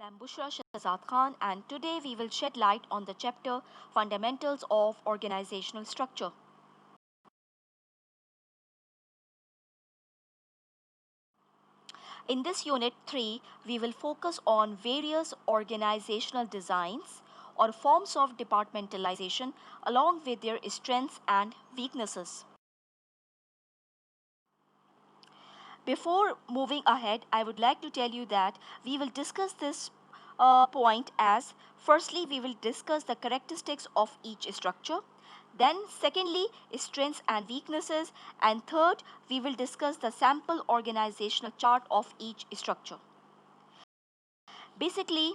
I'm Bushra Shahzad Khan, and today we will shed light on the chapter Fundamentals of Organizational Structure. In this unit 3, we will focus on various organizational designs or forms of departmentalization along with their strengths and weaknesses. Before moving ahead, I would like to tell you that we will discuss this point as firstly, we will discuss the characteristics of each structure. Then, secondly, strengths and weaknesses. And third, we will discuss the sample organizational chart of each structure. Basically,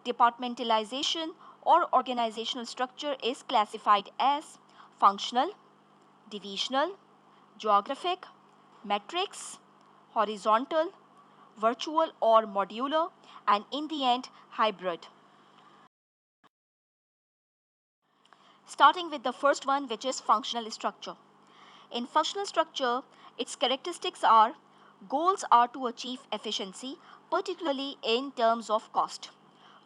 departmentalization or organizational structure is classified as functional, divisional, geographic, matrix, horizontal, virtual or modular, and in the end, hybrid. Starting with the first one, which is functional structure. In functional structure, its characteristics are goals are to achieve efficiency, particularly in terms of cost.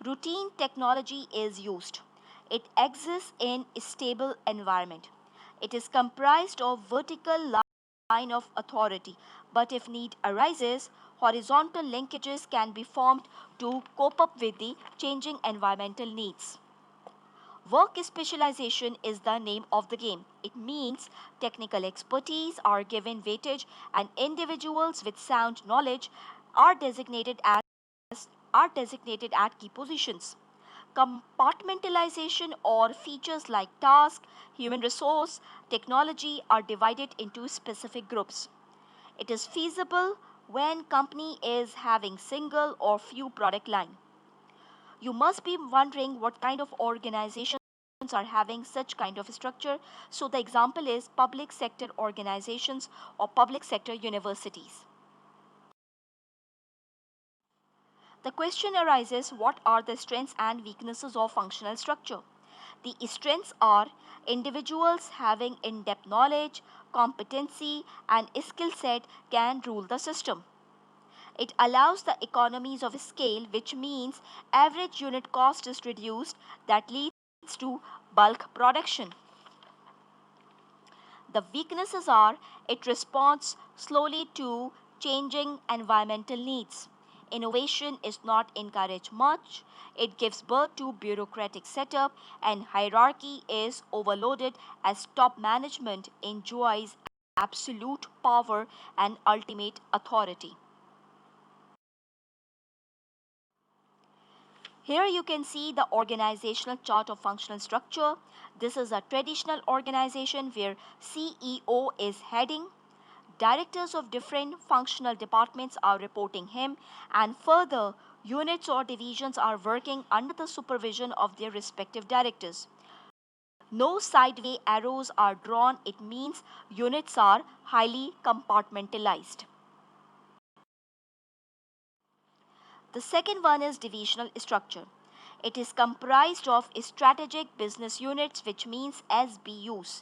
Routine technology is used. It exists in a stable environment. It is comprised of vertical line of authority, but if need arises, horizontal linkages can be formed to cope up with the changing environmental needs. Work specialization is the name of the game. It means technical expertise are given weightage and individuals with sound knowledge are designated as are designated at key positions. Compartmentalization or features like task, human resource, technology are divided into specific groups. It is feasible when company is having single or few product line. You must be wondering what kind of organizations are having such kind of structure. So the example is public sector organizations or public sector universities. The question arises, what are the strengths and weaknesses of functional structure? The strengths are individuals having in depth knowledge, competency, and skill set can rule the system. It allows the economies of scale, which means average unit cost is reduced, that leads to bulk production. The weaknesses are it responds slowly to changing environmental needs. Innovation is not encouraged much. It gives birth to bureaucratic setup and hierarchy is overloaded as top management enjoys absolute power and ultimate authority. Here you can see the organizational chart of functional structure. This is a traditional organization where CEO is heading. Directors of different functional departments are reporting him, and further, units or divisions are working under the supervision of their respective directors. No sideway arrows are drawn, it means units are highly compartmentalized. The second one is divisional structure. It is comprised of strategic business units, which means SBUs,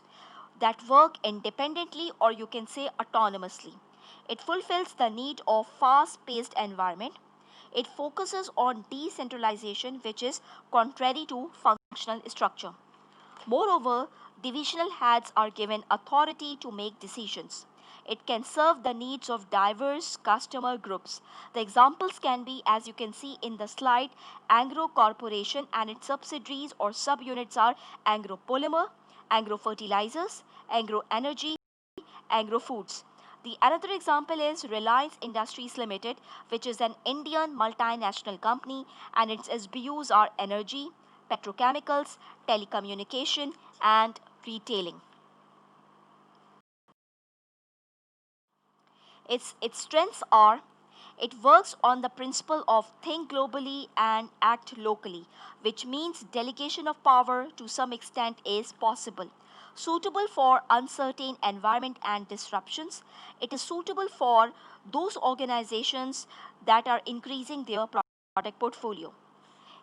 that work independently or you can say autonomously. It fulfills the need of fast paced environment. It focuses on decentralization, which is contrary to functional structure. Moreover, divisional heads are given authority to make decisions. It can serve the needs of diverse customer groups. The examples can be, as you can see in the slide, Angro Corporation and its subsidiaries or subunits are Angro Polymer, Angro Fertilizers, Angro Energy, Angro Foods. The another example is Reliance Industries Limited, which is an Indian multinational company, and its SBUs are energy, petrochemicals, telecommunication, and retailing. Its strengths are it works on the principle of think globally and act locally, which means delegation of power to some extent is possible. Suitable for uncertain environment and disruptions, it is suitable for those organizations that are increasing their product portfolio.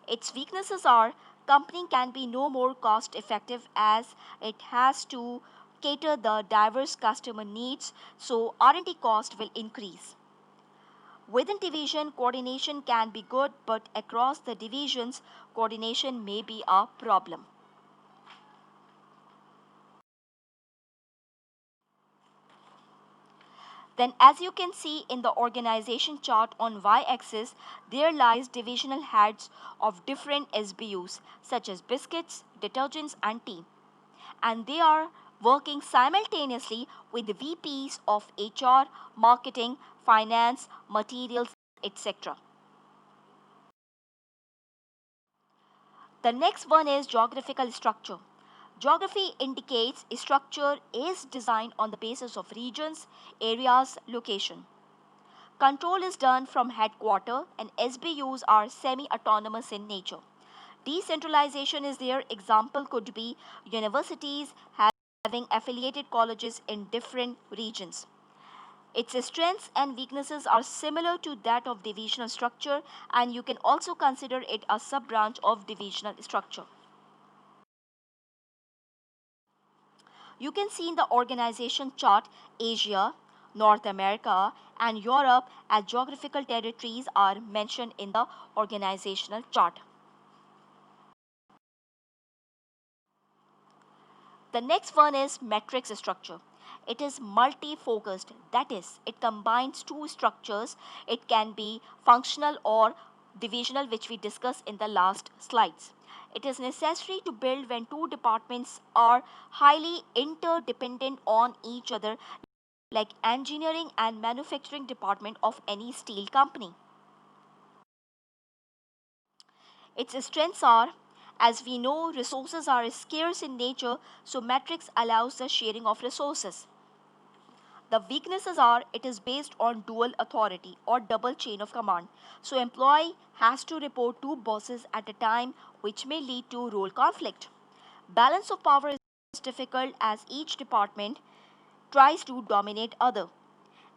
Its weaknesses are company can be no more cost effective as it has to cater the diverse customer needs, so R&D cost will increase. Within division, coordination can be good, but across the divisions, coordination may be a problem. Then, as you can see in the organization chart on y-axis, there lies divisional heads of different SBUs such as biscuits, detergents and tea. And they are working simultaneously with the VPs of HR, marketing, finance, materials, etc. The next one is geographical structure. Geography indicates a structure is designed on the basis of regions, areas, location. Control is done from headquarters and SBUs are semi-autonomous in nature. Decentralization is there. Example could be universities having affiliated colleges in different regions. Its strengths and weaknesses are similar to that of divisional structure, and you can also consider it a sub-branch of divisional structure. You can see in the organization chart Asia, North America, and Europe as geographical territories are mentioned in the organizational chart. The next one is matrix structure. It is multi-focused, that is, it combines two structures. It can be functional or divisional, which we discussed in the last slides. It is necessary to build when two departments are highly interdependent on each other, like engineering and manufacturing department of any steel company. Its strengths are, as we know, resources are scarce in nature, so matrix allows the sharing of resources. The weaknesses are it is based on dual authority or double chain of command. So employee has to report to bosses at a time, which may lead to role conflict. Balance of power is difficult as each department tries to dominate other.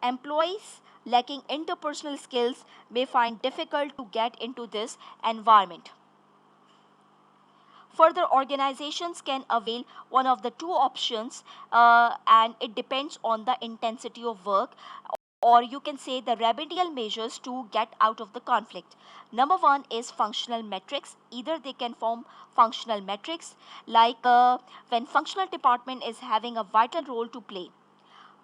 Employees lacking interpersonal skills may find difficult to get into this environment. Further, organizations can avail one of the two options, and it depends on the intensity of work, or you can say the remedial measures to get out of the conflict. Number one is functional metrics. Either they can form functional metrics, like when functional department is having a vital role to play.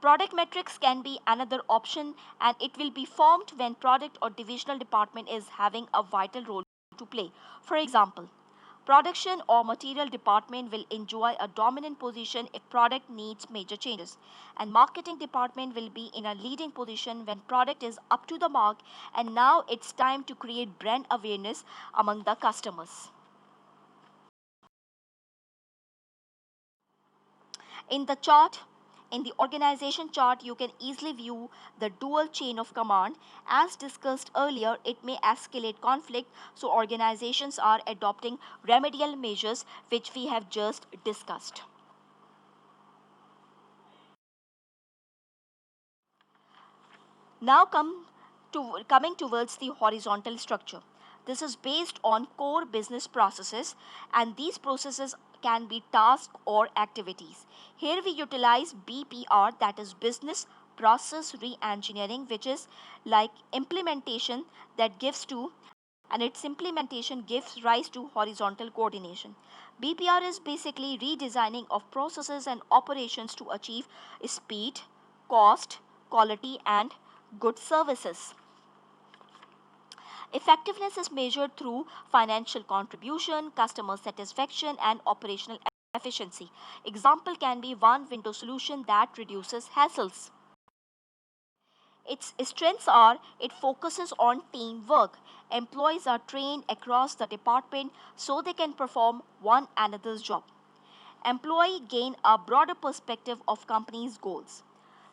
Product metrics can be another option, and it will be formed when product or divisional department is having a vital role to play. For example, production or material department will enjoy a dominant position if product needs major changes, and marketing department will be in a leading position when product is up to the mark and now it's time to create brand awareness among the customers. In the chart, in the organization chart, you can easily view the dual chain of command. As discussed earlier, it may escalate conflict, so organizations are adopting remedial measures, which we have just discussed. Now coming towards the horizontal structure. This is based on core business processes, and these processes can be tasks or activities. Here we utilize BPR, that is business process re-engineering, which is like implementation that gives to and its implementation gives rise to horizontal coordination. BPR is basically redesigning of processes and operations to achieve speed, cost, quality, and good services. Effectiveness is measured through financial contribution, customer satisfaction, and operational efficiency. Example can be one window solution that reduces hassles. Its strengths are it focuses on teamwork. Employees are trained across the department so they can perform one another's job. Employee gain a broader perspective of company's goals.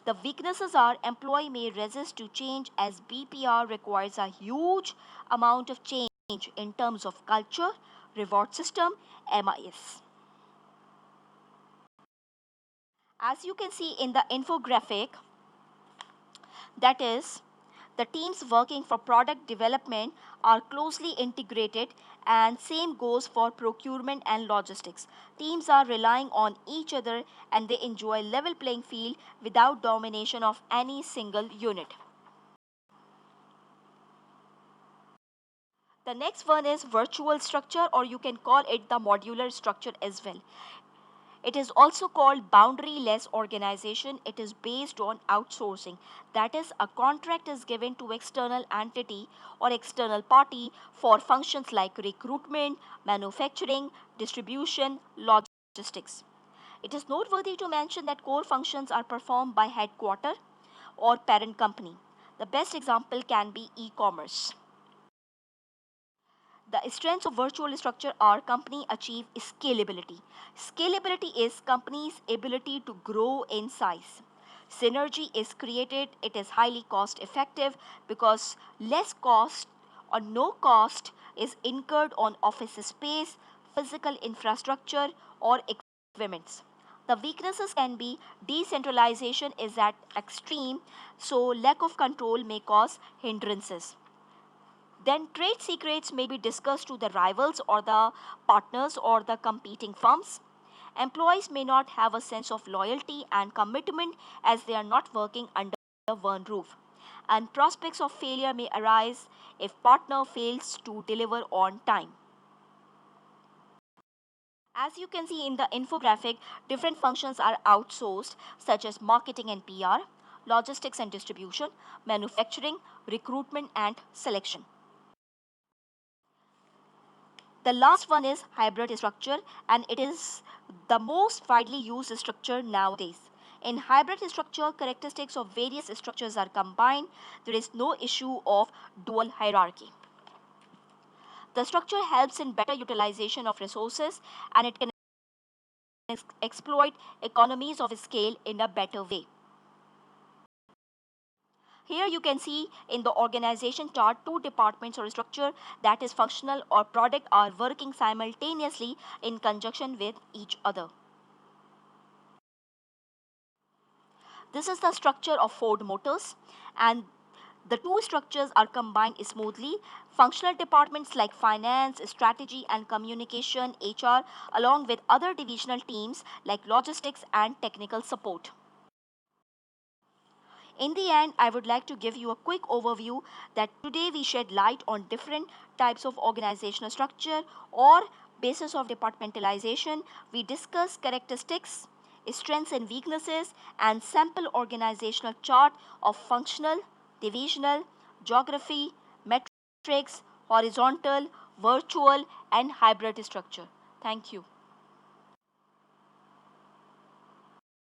The weaknesses are employee may resist to change as BPR requires a huge amount of change in terms of culture, reward system, MIS. As you can see in the infographic, that is, the teams working for product development are closely integrated, and same goes for procurement and logistics. Teams are relying on each other and they enjoy level playing field without domination of any single unit. The next one is virtual structure, or you can call it the modular structure as well. It is also called boundary-less organization. It is based on outsourcing. That is, a contract is given to external entity or external party for functions like recruitment, manufacturing, distribution, logistics. It is noteworthy to mention that core functions are performed by headquarter or parent company. The best example can be e-commerce. The strengths of virtual structure are company achieve scalability. Scalability is company's ability to grow in size. Synergy is created, it is highly cost effective because less cost or no cost is incurred on office space, physical infrastructure, or equipments. The weaknesses can be decentralization is at extreme, so lack of control may cause hindrances. Then trade secrets may be discussed to the rivals or the partners or the competing firms. Employees may not have a sense of loyalty and commitment as they are not working under one roof. And prospects of failure may arise if partner fails to deliver on time. As you can see in the infographic, different functions are outsourced, such as marketing and PR, logistics and distribution, manufacturing, recruitment, and selection. The last one is hybrid structure, and it is the most widely used structure nowadays. In hybrid structure, characteristics of various structures are combined. There is no issue of dual hierarchy. The structure helps in better utilization of resources and it can exploit economies of scale in a better way. Here you can see in the organization chart two departments or structure that is functional or product are working simultaneously in conjunction with each other. This is the structure of Ford Motors, and the two structures are combined smoothly. Functional departments like finance, strategy, and communication, HR, along with other divisional teams like logistics and technical support. In the end, I would like to give you a quick overview that today we shed light on different types of organizational structure or basis of departmentalization. We discuss characteristics, strengths and weaknesses, and sample organizational chart of functional, divisional, geography, metrics, horizontal, virtual, and hybrid structure. Thank you.